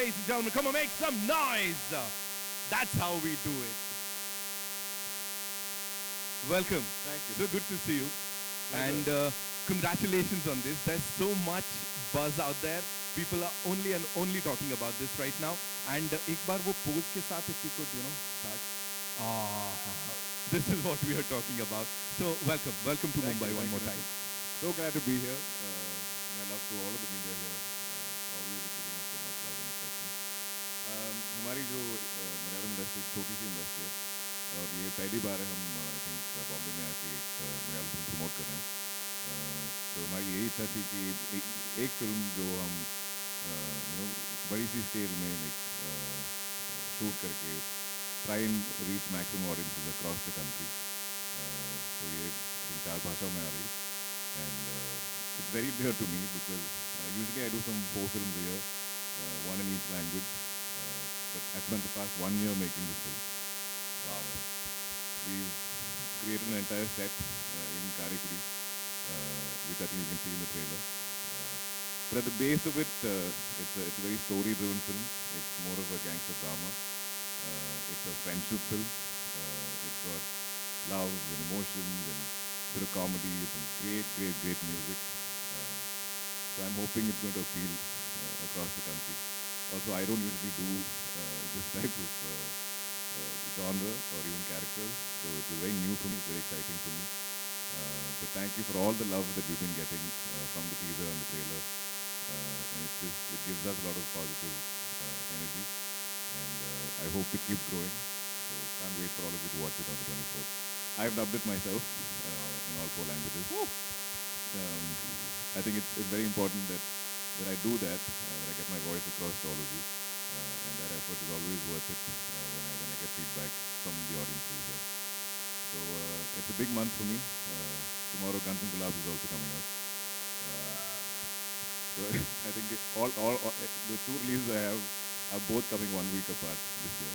ladies and gentlemen. Come on, make some noise. That's how we do it. Welcome. Thank you. So good to see you. And congratulations on this. There's so much buzz out there. People are only and only talking about this right now. And एक बार वो pose के साथ, if we could, start. This is what we are talking about. So welcome to Mumbai one more time. So glad to be here. My love to all of the media here for always giving us so much love and acceptance. हमारी जो Malayalam industry एक छोटी सी industry है और ये पहली बार है हम आई थिंक बॉम्बे में आके एक मलयालम फिल्म प्रमोट कर रहे हैं. तो हमारी यही इच्छा थी कि एक फिल्म जो हम बड़ी सी स्केल में शूट करके try and reach maximum audiences across the country. तो ये आई थिंक 4 भाषाओं में आ रही and it's very dear to me because usually I do some 4 films a year, one in each language. But I spent the past 1 year making this film. We've created an entire set in Karikudi, which I think you can see in the trailer. But at the base of it, it's a very story-driven film. It's more of a gangster drama. It's a friendship film. It's got love and emotions and bit of comedy, some great music. So I'm hoping it's going to appeal across the country. Also, I don't usually do this type of genre or even characters, so it was very new for me. It's very exciting for me. But thank you for all the love that we've been getting from the teaser and the trailer, and it gives us a lot of positive energy, and I hope it keeps growing. So can't wait for all of you to watch it on the 24th. I've dubbed it myself in all 4 languages. I think it's very important that I do that I get my voice across to all of you, and that effort is always worth it when I get feedback from the audiences here. So it's a big month for me. Tomorrow Guns and Gulabs is also coming out. So I think all the 2 releases I have are both coming 1 week apart this year.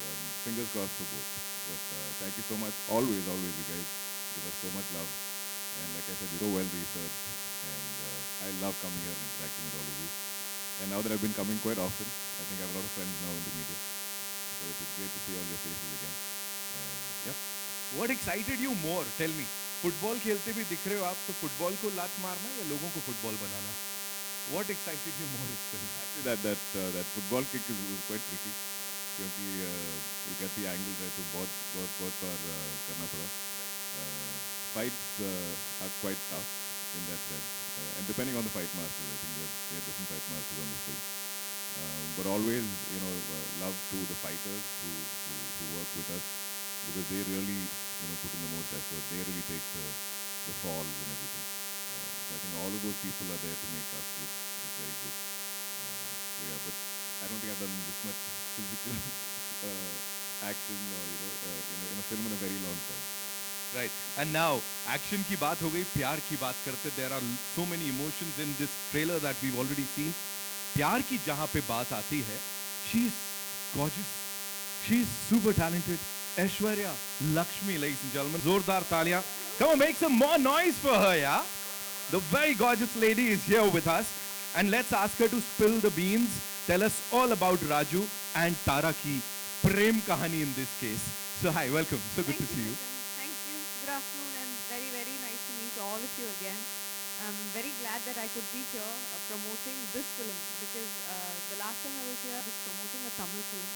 So fingers crossed for both. But thank you so much. Always you guys give us so much love. And like I said, you're so well researched. And I love coming here and interacting with all of you. And now that I've been coming quite often, I think I have a lot of friends now in the media. So it is great to see all your faces again. And yeah. What excited you more? Tell me. Football खेलते भी दिख रहे हो आप, तो football को लात मारना या लोगों को football banana? What excited you more is film? Actually, that football kick was quite tricky. क्योंकि you get the angle right, तो बहुत बार करना पड़ा. Fights are quite tough in that sense, and depending on the fight masters, I think we have different fight masters on this film. But always, love to the fighters who work with us, because they really, put in the most effort. They really take the falls and everything. So I think all of those people are there to make us look very good. So yeah, but I don't think I've done this much physical action or in a film in a very long time. Right. And now action की बात हो गई, प्यार की बात करते. There are so many emotions in this trailer that we've already seen. प्यार की जहां पे बात आती है, she is gorgeous, she is super talented. Aishwarya Lekshmi, ladies and gentlemen, जोरदार तालियां. Come on, make some more noise for her, yeah. The very gorgeous lady is here with us, and let's ask her to spill the beans. Tell us all about Raju and Tara ki prem kahani in this case. So hi, welcome. So good to see you. Thank you. Good afternoon, and very nice to meet all of you again. I'm very glad that I could be here promoting this film, because the last time I was here, I was promoting a Tamil film.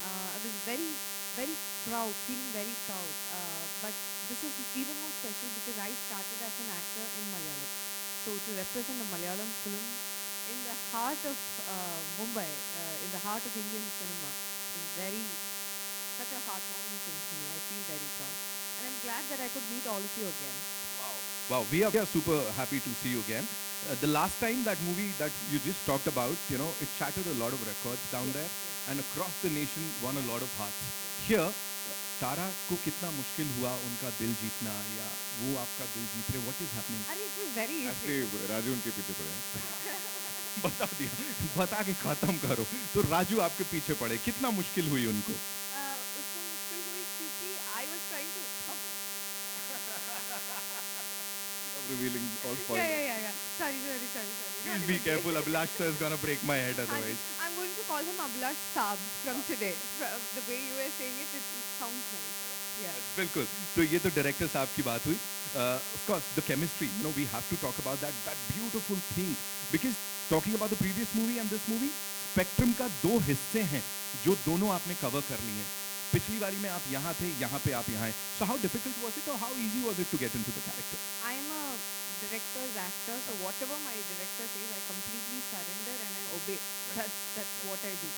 I was very proud, feeling very proud. But this is even more special because I started as an actor in Malayalam. So to represent a Malayalam film in the heart of Mumbai, in the heart of Indian cinema, is such a heartwarming thing for me. I feel very proud. And I'm glad that I could meet all of you again. Wow, we are super happy to see you again. The last time that movie that you just talked about, it shattered a lot of records down there, and across the nation won a lot of hearts. Here, Tara को कितना मुश्किल हुआ उनका दिल जीतना, या वो आपका दिल जीत रहे? What is happening? अरे it was very easy. Actually, Raju उनके पीछे पड़े हैं. बता दिया, बता के खत्म करो. तो राजू आपके पीछे पड़े, कितना मुश्किल हुई उनको? उसको मुश्किल हुई क्योंकि I was trying to revealing all spoilers. Yeah. Sorry. Please be careful. Abhilash sir is gonna break my head otherwise. I'm going to call him Abhilash Saab from today. The way you were saying it, it sounds nice. Yeah. बिल्कुल तो ये तो director साहब की बात हुई of course the chemistry you know we have to talk about that beautiful thing because talking about the previous movie and this movie spectrum का दो हिस्से हैं जो दोनों आपने कवर कर लिए हैं पिछली बारी में आप यहाँ थे यहाँ पे आप यहाँ हैं so how difficult was it और how easy was it to get into the character I am a director's actor, so whatever my director says, I completely surrender and I obey. That's what I do.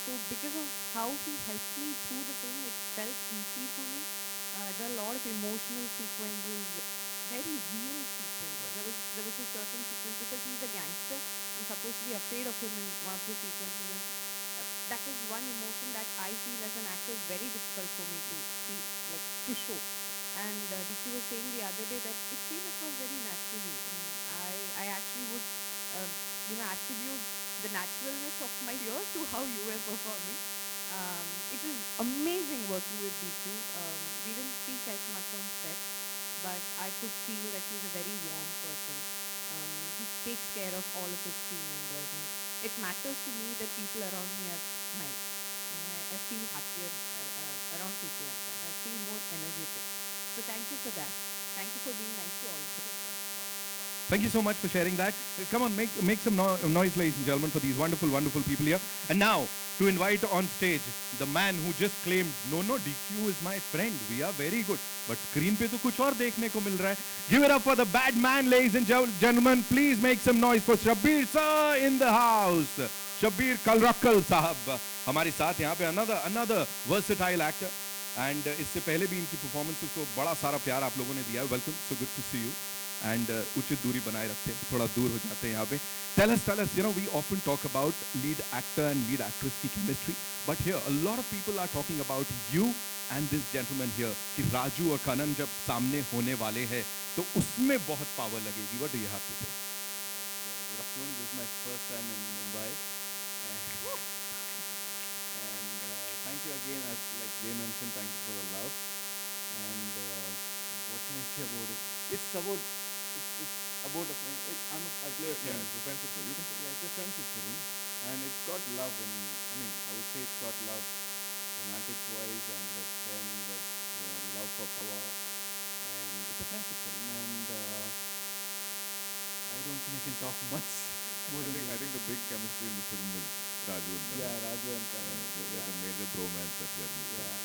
So because of how he helped me through the film, it felt easy for me. There are a lot of emotional sequences, very real sequences. There was a certain sequence because he's a gangster. I'm supposed to be afraid of him in one of the sequences, and that is one emotion that I feel as an actor is very difficult for me to feel, like to show. And Diki was saying the other day that it came across very naturally. And I actually would, attribute the naturalness of my fear to how you were performing. It was amazing working with DQ. We didn't speak as much on set, but I could feel that he's a very warm person. He takes care of all of his team members, and it matters to me that people around me are nice. I feel happier around people like that. I feel more energetic. So thank you for that. Thank you for being nice to all of us. Thank you so much for sharing that. Come on, make some noise, ladies and gentlemen, for these wonderful, wonderful people here. And now, to invite on stage the man who just claimed, no, DQ is my friend. We are very good. But screen पे तो कुछ और देखने को मिल रहा है. Give it up for the bad man, ladies and gentlemen. Please make some noise for Shabbir sir in the house. Shabbir Kalrakkal sahab हमारे साथ यहाँ पे another versatile actor. And इससे पहले भी इनकी performances को बड़ा सारा प्यार आप लोगों ने दिया है. Welcome, so good to see you. And उचित दूरी बनाए रखते हैं, थोड़ा दूर हो जाते हैं यहाँ पे. Tell us, you know, we often talk about lead actor and lead actress की chemistry, but here a lot of people are talking about you and this gentleman here कि राजू और कनन जब सामने होने वाले हैं तो उसमें बहुत power लगेगी. What do you have to say? Good afternoon. This is my first time in Mumbai, and thank you again. As like they mentioned, thank you for the love. And what can I say about it? It's about a friend. I play a friend. Yeah, it's a friendship story. You can say. Yeah, it's a friendship film, and it's got love in. I mean, I would say it's got love, romantic wise, and there's friend, there's love for power, and it's a friendship film. And I don't think I can talk much more than I think the big chemistry in the film is Raju and Kanan. Yeah, Raju and Kanan. There's a major bromance that's there in this film.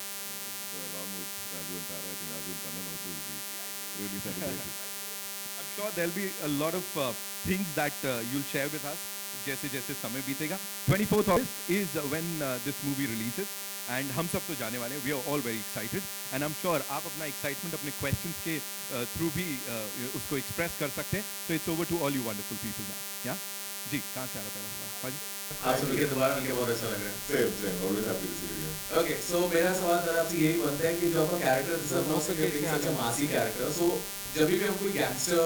So along with Raju and Tara, I think Raju and Kanan also will be really celebrated. I'm sure there'll be a lot of things that you'll share with us जैसे जैसे समय बीतेगा. 24th August is when this movie releases, and हम सब तो जाने वाले हैं. We are all very excited, and I'm sure आप अपना excitement अपने questions के through भी उसको express कर सकते हैं. So it's over to all you wonderful people now. Yeah? जी, कहाँ से आ रहा पहला सवाल? पाजी? आपसे मिलकर दोबारा मिलकर बहुत अच्छा लग रहा है. Same. Always happy to see you again. Okay, so मेरा सवाल सर आपसे यही बनता है कि जो आपका character is most getting such a massy character. So जब भी हम कोई गैंगस्टर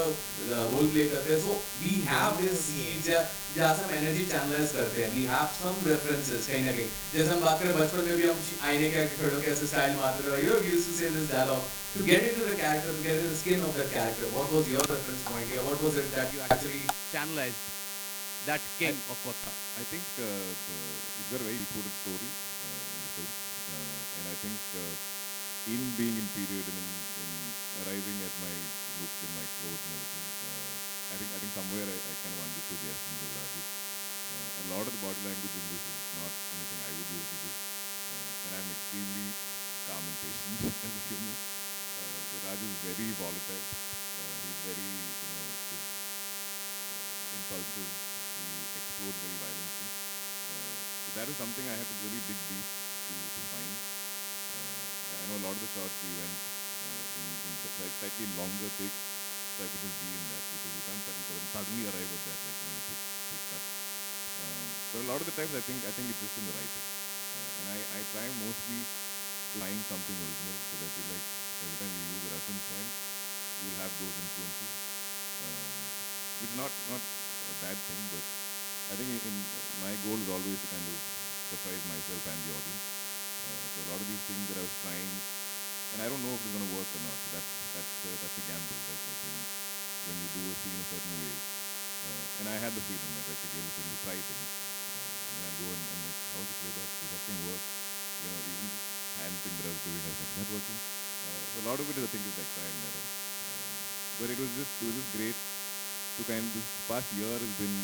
रोल प्ले करते हैं, so we have this seeds जहाँ से हम एनर्जी चैनलाइज करते हैं. We have some references कहीं ना कहीं. जैसे हम बात करें बचपन में भी हम आईने के आगे खड़े होकर ऐसे स्टाइल मारते रहे. You used to say this dialogue to get into the character, to get into the skin of that character. What was your reference point here? What was it that you actually channelized? That king of Kotha. I think it's got a very deep-rooted story in the film, and I think in being in period and in arriving at my look and my clothes and everything, I think somewhere I kind of understood the essence of Raju. A lot of the body language in this is not anything I would usually do, and I'm extremely calm and patient as a human. But Raju is very volatile. He's very, just impulsive. He explodes very violently. So that is something I had to really dig deep to find. I know a lot of the shots we went in slightly longer takes, so I could just be in that because you can't suddenly arrive at that like in a quick cut. But a lot of the times I think it's just in the writing, and I try mostly to find something original because I feel like every time you use a reference point, you will have those influences, which is not a bad thing, but I think in my goal is always to kind of surprise myself and the audience. So a lot of these things that I was trying, and I don't know if it's going to work or not. So that's a gamble, right? Like when you do a scene a certain way, and I had the freedom, right? Like I gave the freedom to try things, and then I'll go and I'm like, how's the playback? Does that thing work? You know, even this hand thing that I was doing, I was like, is that working? So a lot of it, I think, is like trial and error. But it was just great to kind of, this past year has been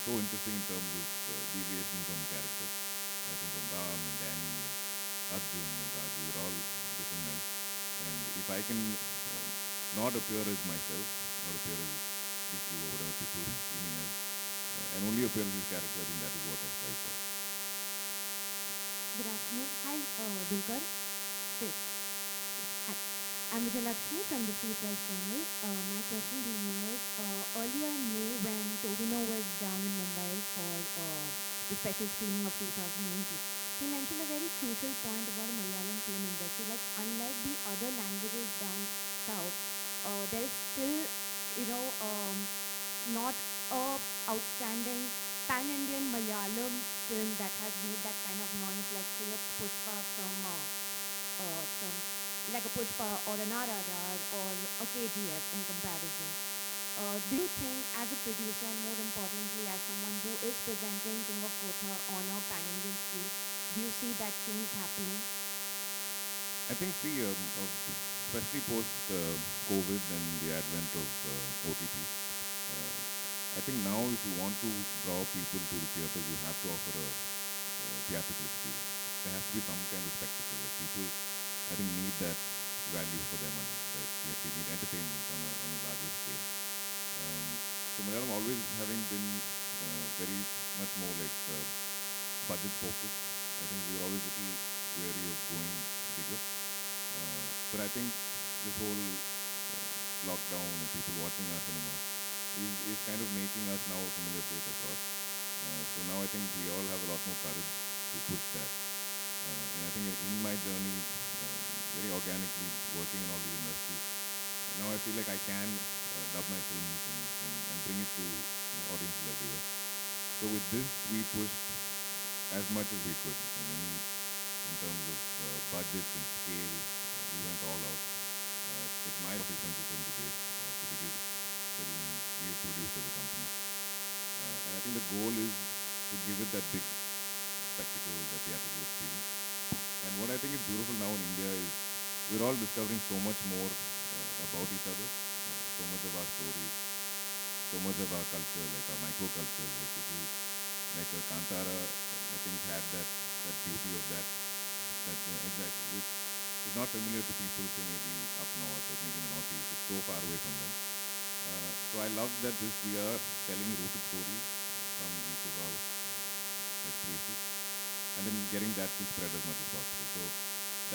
so interesting in terms of deviation from character. I think from Ram and Danny and Arjun and Raju, they're all different men. And if I can not appear as myself, not appear as DQ or whatever people see me as, and only appear as his character, I think that is what I strive for. Good afternoon. Hi, Dulquer. Straight. Hi. I'm Aishwarya Lekshmi from the Free Press Journal. My question to you is, earlier in May when Tovino was down in Mumbai for the special screening of 2018, he mentioned a very crucial point about the Malayalam film industry. Like, unlike the other languages down south, there is still, not a outstanding pan-Indian Malayalam film that has made that kind of noise, like say a Pushpa from like a Pushpa or an RRR or a KGF in comparison. Do you think, as a producer and more importantly as someone who is presenting King of Kotha on a pan-Indian scale, do you see that change happening? I think, see, especially post COVID and the advent of OTT, I think now if you want to draw people to the theaters, you have to offer a theatrical experience. There has to be some kind of spectacle. Like, people, I think, need that value for their money, right? They need entertainment on a larger scale. So Malayalam always having been very much more like budget focused. I think we were always a little wary of going bigger. But I think this whole lockdown and people watching our cinema is kind of making us now a familiar face across. So now I think we all have a lot more courage to push that. And I think in my journey, very organically working in all these industries, now I feel like I can dub my films and bring it to audiences everywhere. So with this, we pushed as much as we could in terms of budget and scale. We went all out. It's my most expensive film to date. It's the biggest film we've produced as a company. And I think the goal is to give it that big spectacle, that theatrical experience. And what I think is beautiful now in India is we're all discovering so much more about each other, so much of our stories, so much of our culture, like our microcultures. Like if you, like Kantara, I think had that beauty of that yeah, exactly, which is not familiar to people, say maybe up north or maybe in the northeast. It's so far away from them. So I love that we are telling rooted stories from each of our like places, and then getting that to spread as much as possible. So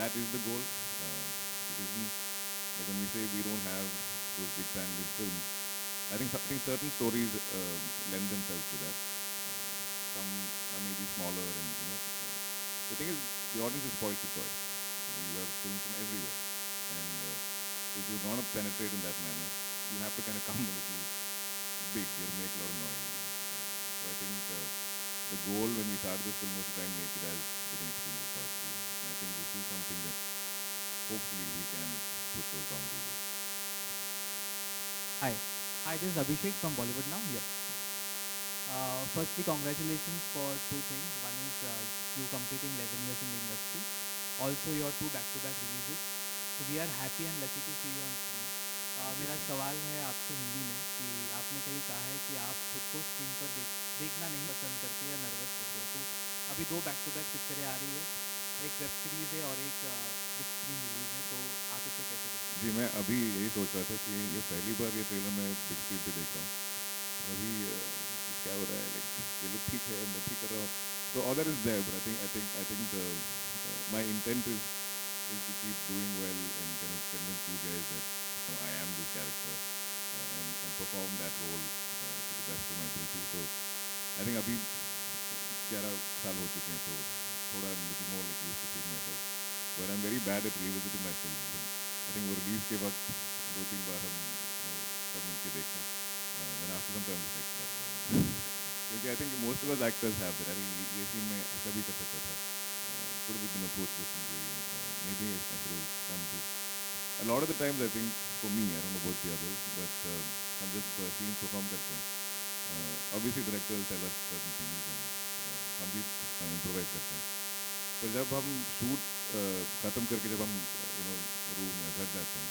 that is the goal. It isn't like when we say we don't have those big pan-Indian films. I think certain stories lend themselves to that. Some are maybe smaller, and the thing is, the audience is spoiled for choice. You have films from everywhere, and if you're gonna penetrate in that manner, you have to kind of come a little big. You have to make a lot of noise. So I think the goal when we started this film was to try and make it as big an experience as possible. And I think this is something that hopefully we can push those boundaries with. Hi. Hi, this is Abhishek from Bollywood Now. Yes. Firstly, congratulations for two things. One is you completing 11 years in the industry. Also, your two back-to-back releases. So we are happy and lucky to see you on screen. मेरा सवाल है आपसे हिंदी में कि आपने कहीं कहा है कि आप खुद को स्क्रीन पर देखना नहीं पसंद करते या नर्वस रहते हो, तो अभी दो बैक-टू-बैक पिक्चरें आ रही है, एक वेब सीरीज है और एक बिग स्क्रीन रिलीज है, तो आप इसे कैसे देखते हैं? जी, मैं अभी यही सोच रहा था कि ये पहली बार ये ट्रेलर मैं बिग स्क्रीन पे देख रहा हूँ. अभी क्या हो रहा है, लाइक ये लोग ठीक है, मैं ठीक कर रहा हूँ. So all that is there, but I think the my intent is to keep doing well and kind of convince you guys that I am this character and perform that role to the best of my ability. So I think अभी 11 साल हो चुके हैं, तो थोड़ा little more like used to seeing myself, but I'm very bad at revisiting my films. I think वो release के वक्त 2-3 बार हम सब मिलके देखते हैं. Then after some time it's like क्योंकि I think most of us actors have that. I mean ये scene में ऐसा भी कर सकता था. Could have been approached different way. Maybe I should have done this. A lot of the times I think for me, I don't know about the others, but हम जब scenes perform करते हैं, obviously directors tell us certain things, and हम भी improvise करते हैं. पर जब हम शूट ख़त्म करके जब हम रूम या घर जाते हैं,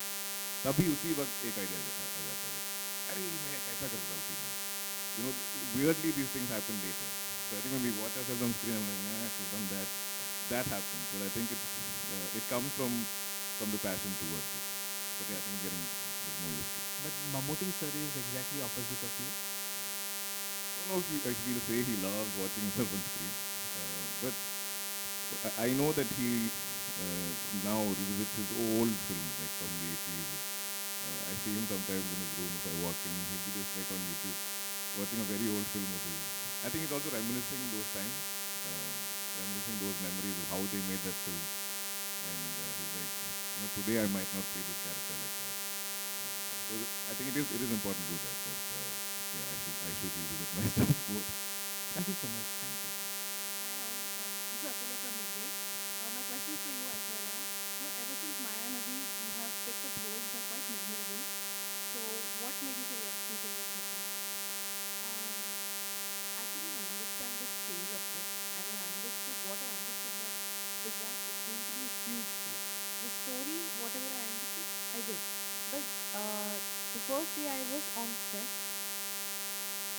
तभी उसी वक्त एक आइडिया आ जाता है. Like, अरे मैं ऐसा करता था उस scene में. Weirdly these things happen later. So I think when we watch ourselves on screen, I'm like, I should have done that. That happens, but I think it comes from the passion towards it. But yeah, I think I'm getting a little more used to it. But Mammootty sir is exactly opposite of you. I don't know if he'll say he loves watching himself on screen, but I know that he now revisits his old films like from the 80s. I see him sometimes in his room. If I walk in, he'll be just like on YouTube watching a very old film of his. I think he's also reminiscing those times, reminiscing those memories of how they made that film. And he's like, today I might not play this character like that. So I think it is important to do that. But yeah, I should revisit my stuff more. Thank you so much. Thank you. Hi all, this is Atulya from Midday. My question is for you, Aishwarya. Ever since Maya Nadi, you have picked up roles which are quite memorable. So, what made you say yes to take up Kotha? I couldn't understand the scale of it, and I understood what I understood that is that it's going to be a huge film. The story, whatever I understood, I did. But the first day I was on set,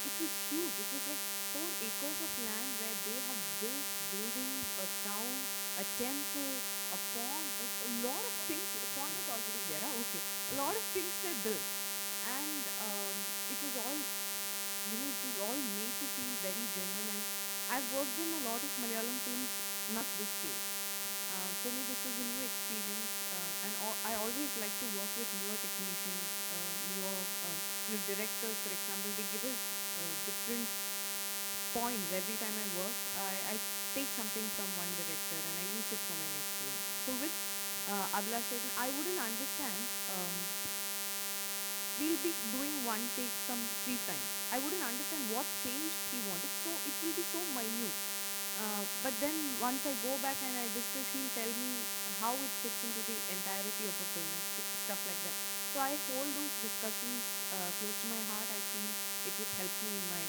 it was huge. It was like 4 acres of land where they have built buildings, a town, a temple, a pond, a lot of things. A pond was already there. Okay, a lot of things were built, and it was all it was all made to feel very genuine. And I've worked in a lot of Malayalam films, not this scale. For me, this was a new experience, and I always like to work with newer technicians, newer directors. For example, they give us different points every time I work. I take something from one director and I use it for my next film. So with Abhilash Chetan, I wouldn't understand. We'll be doing one take some 3 times. I wouldn't understand what changed he wanted. So it will be so minute. But then once I go back and I discuss, he'll tell me how it fits into the entirety of a film and stuff like that. So I hold those discussions close to my heart. I feel it would help me in my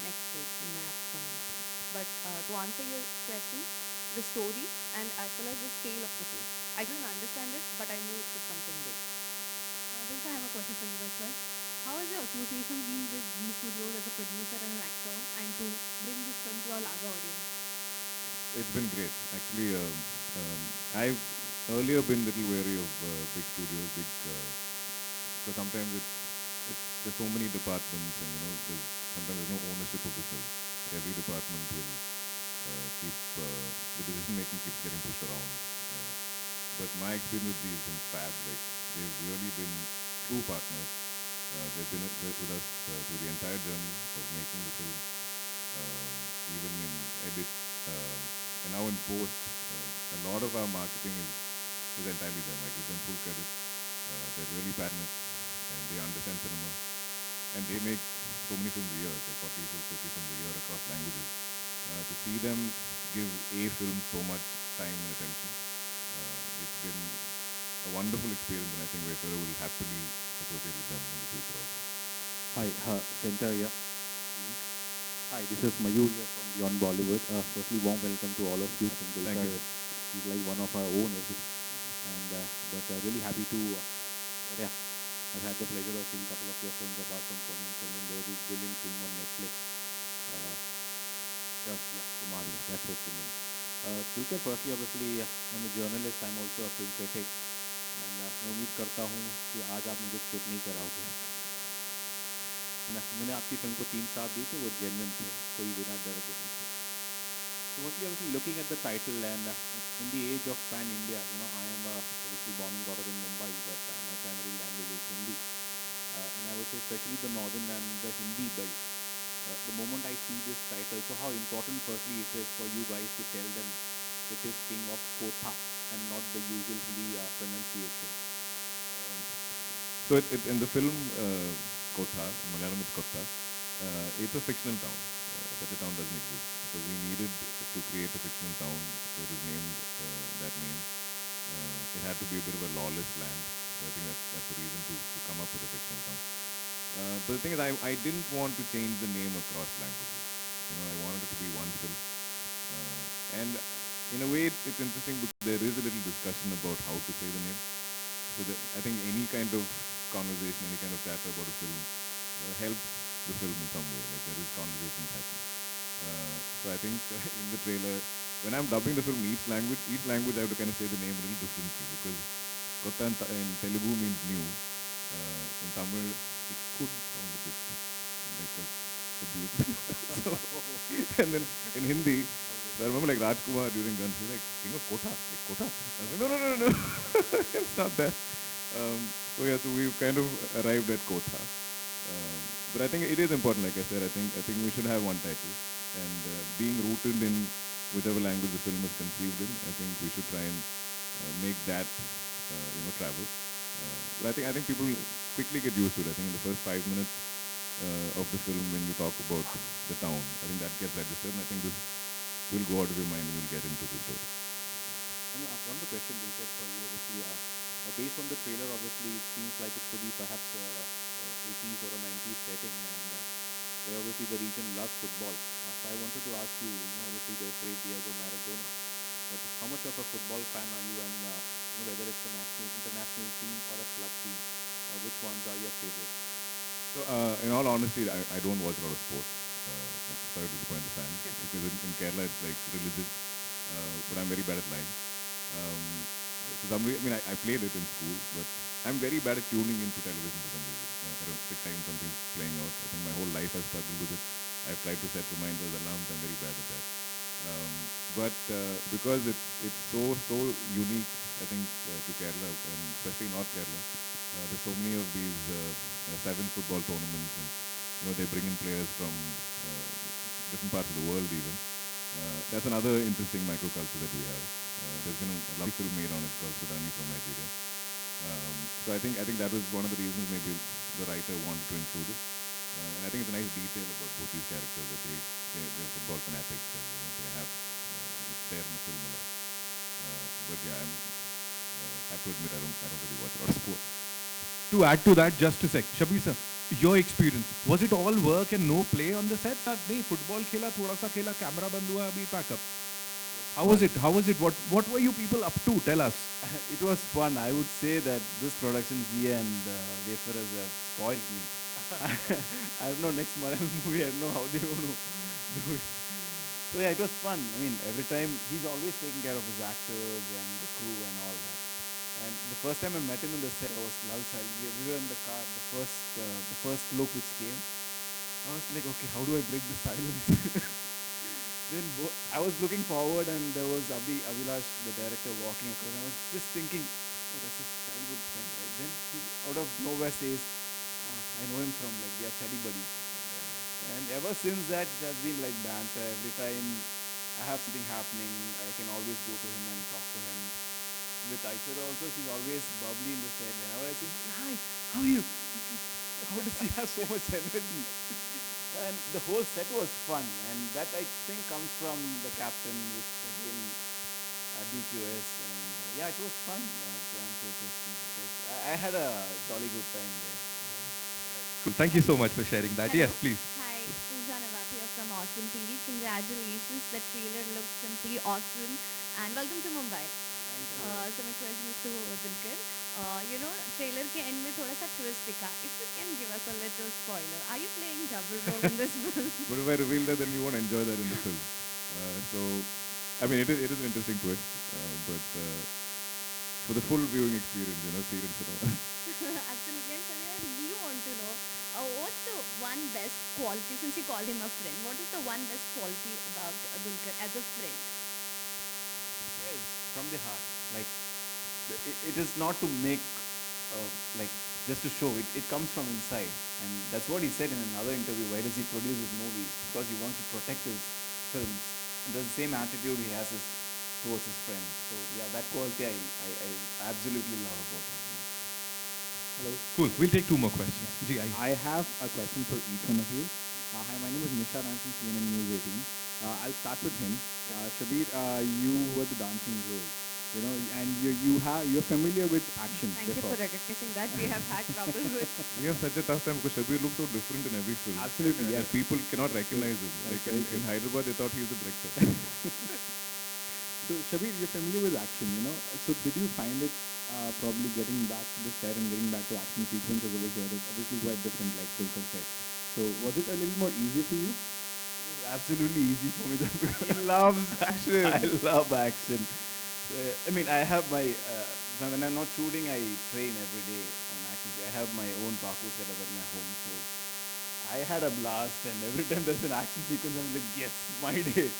next film, in my upcoming film. But to answer your question, the story and as well as the scale of the film. I couldn't understand it, but I knew it was something big. Dulka, I have a question for you as well. How has your association been with G Studios as a producer and an actor, and to bring this film to a larger audience? It's been great. Actually, I've earlier been a little wary of big studios, because sometimes there's so many departments, and sometimes there's no ownership of the film. Every department will keep the decision making keeps getting pushed around. But my experience with these has been fab. Like they've really been true partners. They've been with us through the entire journey of making the film, even in edit, and now in post. A lot of our marketing is entirely them. I give them full credit. They're really passionate and they understand cinema, and they make so many films a year, like 40 to 50 films a year across languages. To see them give a film so much time and attention, it's been a wonderful experience, and I think Wayfarer will happily associate with them in the future also. Hi, Center here. Hi, this is Mayur here from Beyond Bollywood. Firstly, warm welcome to all of you. I think Thank Dulquer you. is like one of our own, and but really happy to yeah. I've had the pleasure of seeing a couple of your films apart from Ponniyin Selvan. There was this brilliant film on Netflix. Kumar, yeah, that's what's the name. Dulquer, firstly, obviously, I'm a journalist. I'm also a film critic, and मैं उम्मीद करता हूँ कि आज आप मुझे चुप नहीं कराओगे. मैंने आपकी फिल्म को 3 स्टार दी थे, वो जेन्युइन थे, कोई बिना डर के नहीं थे. So mostly obviously looking at the title, and in the age of pan India, I am obviously born and brought up in Mumbai, but my primary language is Hindi, and I would say especially the northern and the Hindi belt. The moment I see this title, so how important firstly it is for you guys to tell them it is King of Kotha and not the usual Hindi pronunciation. So in the film Kotha, in Malayalam it's Kotha, it's a fictional town. Such a town doesn't exist. So we needed to create a fictional town, so it was named that name. It had to be a bit of a lawless land, so I think that's the reason to come up with a fictional town. But the thing is, I didn't want to change the name across languages. I wanted it to be one film. And in a way, it's interesting because there is a little discussion about how to say the name. So I think any kind of conversation, any kind of chatter about a film helps the film in some way. Like there is conversations happening. So I think in the trailer, when I'm dubbing the film in each language I have to kind of say the name a little differently because Kotha in Telugu means new. In Tamil, it could sound a bit like a abuse. So, and then in Hindi, so I remember like Rajkumar during Guns, he's like, King of Kotha, like Kotha. I was like, no. It's not that. So yeah, so we've kind of arrived at Kotha. But I think it is important, like I said, I think we should have one title. And being rooted in whichever language the film is conceived in, I think we should try and make that, travel. But I think people quickly get used to it. I think in the first 5 minutes of the film, when you talk about the town, I think that gets registered, and I think this will go out of your mind and you'll get into the story. And one more question, Dulquer, for you, obviously. Based on the trailer, obviously, it seems like it could be perhaps 80s or a 90s setting, and where obviously the region loves football. So I wanted to ask you, obviously there's great Diego Maradona, but how much of a football fan are you, and whether it's a national, international team or a club team, which ones are your favorite? So in all honesty, I don't watch a lot of sports. I'm sorry to disappoint the fans because in Kerala it's like religion, but I'm very bad at lying. I played it in school, but I'm very bad at tuning into television for some reason. I don't pick time something's playing out. I think my whole life I've struggled with it. I've tried to set reminders, alarms. I'm very bad at that. But because it's so unique, I think to Kerala and especially North Kerala, there's so many of these 7 football tournaments, and they bring in players from different parts of the world even. That's another interesting microculture that we have. There's been a lovely film made on it called Sudani from Nigeria. So I think that was one of the reasons maybe the writer wanted to include it. And I think it's a nice detail about both these characters that they're football fanatics and they have it's there in the film a lot. But yeah, I have to admit I don't really watch a lot of sports. To add to that, just a sec, Shabir sir, your experience, was it all work and no play on the set? नहीं, football खेला, थोड़ा सा खेला, camera बंद हुआ, अभी pack up. How was it? What were you people up to? Tell us. It was fun. I would say that this production, Zia and Wayfarers have spoiled me. I don't know, next Malayalam movie, I don't know how they're going to do it. So yeah, it was fun. I mean, every time, he's always taking care of his actors and the crew and all that. And the first time I met him in the set, I was lulled. We were in the car, the first look which came. I was like, okay, how do I break the silence? Then I was looking forward, and there was Abhilash, the director, walking across. I was just thinking, oh, that's his childhood friend, right? Then he, out of nowhere, says, I know him from, like, we are chuddy buddies. And ever since that, it has been like banter. Every time I have something happening, I can always go to him and talk to him. With Aishwarya also, she's always bubbly in the set. Whenever I say, hi, how are you? How does she have so much energy? And the whole set was fun, and that I think comes from the captain, which again DQS, and yeah, it was fun to answer your question. Because I had a jolly good time there. Cool. Thank you so much for sharing that. Hello. Yes, please. Hi, Pooja Navatia from Awesome TV. Congratulations, the trailer looks simply awesome. And welcome to Mumbai. So my question is to Dulquer. Trailer के end में थोड़ा सा twist दिखा. If you can give us a little spoiler, are you playing double role in this film? But if I reveal that, then you won't enjoy that in the film. So, I mean, it is an interesting twist, but for the full viewing experience, see it in cinema. Absolutely. And Shabir, I really want to know what's the one best quality, since you called him a friend, what is the one best quality about Dulquer as a friend? Yes, from the heart. Like, it is not to make, just to show. It comes from inside. And that's what he said in another interview. Why does he produce his movies? Because he wants to protect his films. And that's the same attitude he has towards his friends. So, yeah, that quality I absolutely love about him. Yeah. Hello. Cool. We'll take 2 more questions. Ji, I have a question for each one of you. Hi, my name is Nishad. I'm from CNN News 18. I'll start with him. Shabir, you were the dancing rose. You know, and you're familiar with action. Thank you for recognizing that. We have had trouble with. We have such a tough time because Shabir looks so different in every film. Absolutely, that yes. people cannot recognize him. That's Like very in true. Hyderabad, they thought he was the director. So, Shabir, you're familiar with action, you know. So, did you find it probably getting back to the set and getting back to action sequences over here is obviously quite different, like Dulquer said. So, was it a little more easy for you? Absolutely easy for me because He loves action. I love action. I mean, I have my when I'm not shooting, I train every day on action. I have my own parkour setup at my home, so I had a blast. And every time there's an action sequence, I'm like, yes, my day.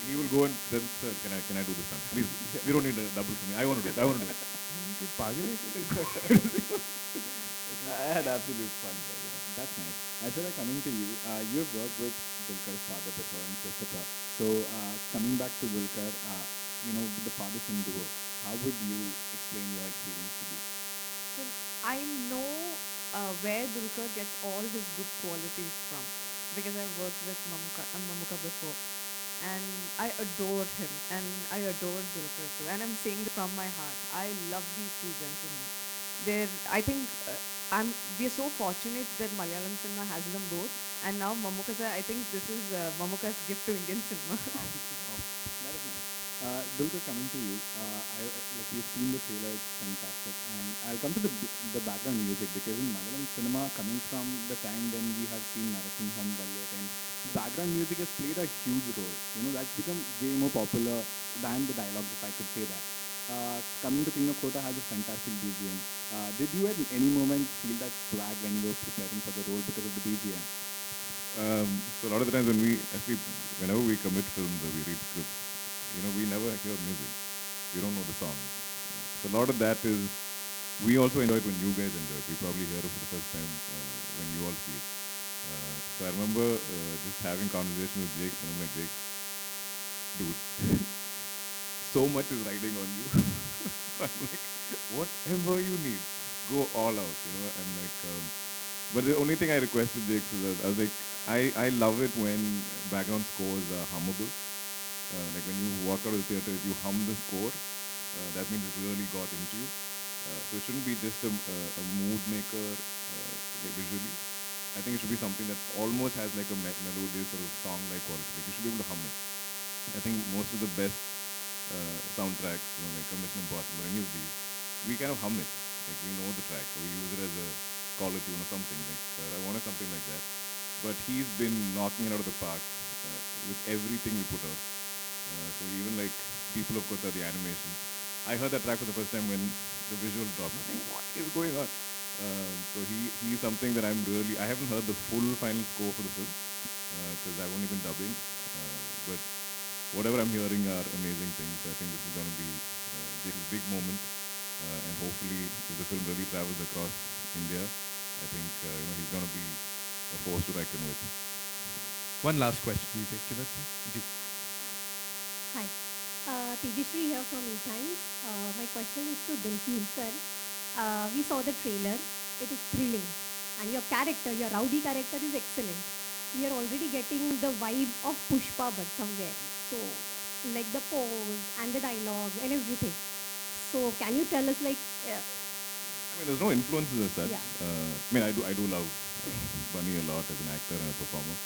He will go and tell, sir, can I do this stunt? Please, we don't need a double for me. I want to do it. I want to do it. I had absolute fun there. You know. That's nice. Aishwarya, coming to you, you have worked with Dulquer's father before and Christopher. So, coming back to Dulquer, you know, with the father-son duo, how would you explain your experience to be? So I know where Dulquer gets all his good qualities from because I've worked with Mamuka before, and I adore him and I adore Dulquer too. And I'm saying this from my heart. I love these two gentlemen. I think we are so fortunate that Malayalam cinema has them both, and now Mamuka sir, I think this is Mamuka's gift to Indian cinema. Wow, that is nice. Dulquer, coming to you, like we've seen the trailer, it's fantastic, and I'll come to the background music because in Malayalam cinema, coming from the time when we have seen Narasimham, Valiyat, and background music has played a huge role. You know, that's become way more popular than the dialogues, if I could say that. Coming to King of Kotha has a fantastic BGM. Did you at any moment feel that swag when you were preparing for the role because of the BGM? So a lot of the times whenever we commit films or we read scripts, you know, we never hear music. We don't know the songs. So a lot of that is, we also enjoy it when you guys enjoy it. We probably hear it for the first time when you all see it. So I remember just having conversation with Jake, and I'm like, Jake, dude, so much is riding on you. I'm like, whatever you need, go all out, you know. I'm like, but the only thing I requested Jake was that I was like, I love it when background scores are hummable. Like when you walk out of the theater, if you hum the score, that means it really got into you. So it shouldn't be just a mood maker like visually. I think it should be something that almost has like a melodious sort of song-like quality. Like you should be able to hum it. I think most of the best soundtracks, you know, like Mission Impossible or any of these, we kind of hum it. Like we know the track, or we use it as a caller tune or something. Like I wanted something like that. But he's been knocking it out of the park with everything we put out. So even like People of Kotha, the animation, I heard that track for the first time when the visual dropped. I was like, what is going on? So he's something that I haven't heard the full final score for the film because I've only been dubbing. But whatever I'm hearing are amazing things. I think this is going to be Jake's big moment. And hopefully, if the film really travels across India, I think you know, he's going to be a force to reckon with. One last question we take. Can that say? Ji. Hi. Tejashri here from E-Times. My question is to Dulquer. We saw the trailer. It is thrilling. And your character, your rowdy character is excellent. We are already getting the vibe of Pushpa but somewhere. So, like the pose and the dialogue and everything. So, can you tell us like... I mean, there's no influences as such. Yeah. I mean, I do love Bunny a lot as an actor and a performer.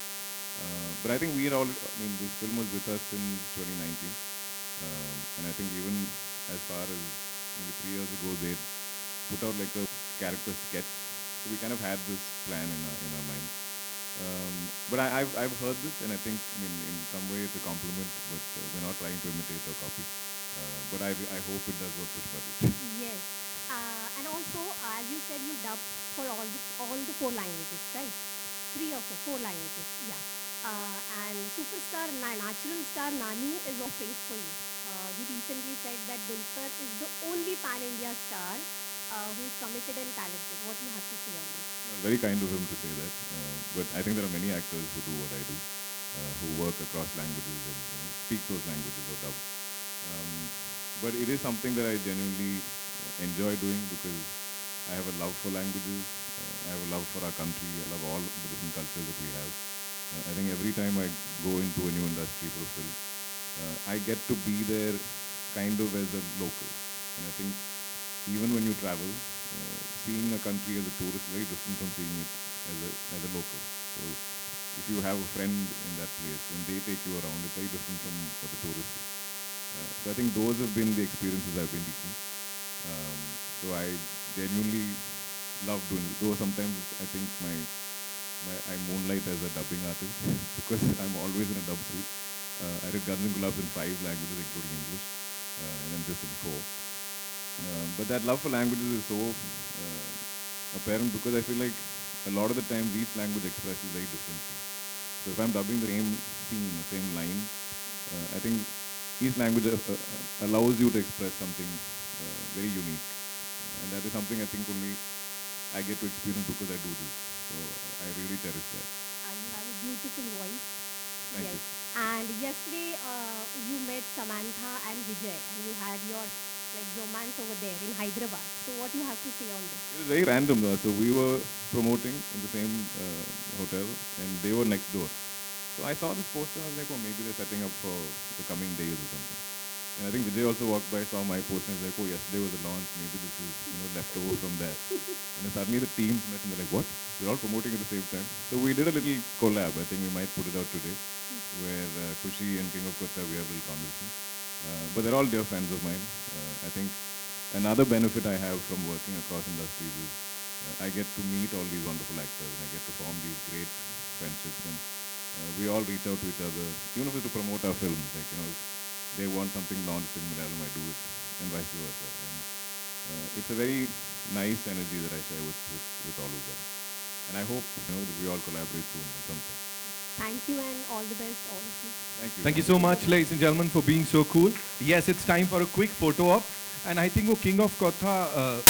But I think this film was with us since 2019. And I think even as far as maybe 3 years ago, they put out like a character sketch. So we kind of had this plan in our minds. But I've heard this, and I think, I mean, in some way it's a compliment, but we're not trying to imitate or copy. But I hope it does what Pushpa did. Yes. And also, as you said, you dubbed for all the 4 languages, right? 3 or 4 languages, yeah. And superstar, natural star Nani is all praise for you. He recently said that Dulquer is the only pan-India star who is committed and talented. What do you have to say on this? It's very kind of him to say that. But I think there are many actors who do what I do, who work across languages and speak those languages or dub. But it is something that I genuinely enjoy doing because I have a love for languages. I have a love for our country. I love all the different cultures that we have. I think every time I go into a new industry for a film, I get to be there kind of as a local. And I think even when you travel, seeing a country as a tourist is very different from seeing it as a local. So if you have a friend in that place, when they take you around, it's very different from what the tourists see. So I think those have been the experiences I've been seeking. So I genuinely love doing it. Though sometimes I think I moonlight as a dubbing artist because I'm always in a dub suite. I did Guns and Gulabs in 5 languages, including English, and then this in 4. But that love for languages is so apparent because I feel like a lot of the times each language expresses very differently. So if I'm dubbing the same scene or same line, I think each language allows you to express something very unique. And that is something I think only I get to experience because I do this. So I really cherish that. And you have a beautiful voice. Thank yes. you. And yesterday you met Samantha and Vijay, and you had your romance over there in Hyderabad. So what you have to say on this? It was very random though. So we were promoting in the same hotel and they were next door. So I saw this poster and I was like, oh, maybe they're setting up for the coming days or something. And I think Vijay also walked by, saw my poster and was like, oh, yesterday was the launch. Maybe this is leftover from that. And then suddenly the teams met and they're like, what? We're all promoting at the same time. So we did a little collab. I think we might put it out today where Kushi and King of Kotha, we have a little conversation. But they're all dear friends of mine. I think another benefit I have from working across industries is I get to meet all these wonderful actors and I get to form these great friendships, and we all reach out to each other, even if it's to promote our films. Like, if they want something launched in Malayalam, I do it, and vice versa. And it's a very nice energy that I share with all of them. And I hope that we all collaborate soon on something. Thank you and all the best, all of you. Thank you. Thank you so much, ladies and gentlemen, for being so cool. Yes, it's time for a quick photo op. And I think वो King of Kotha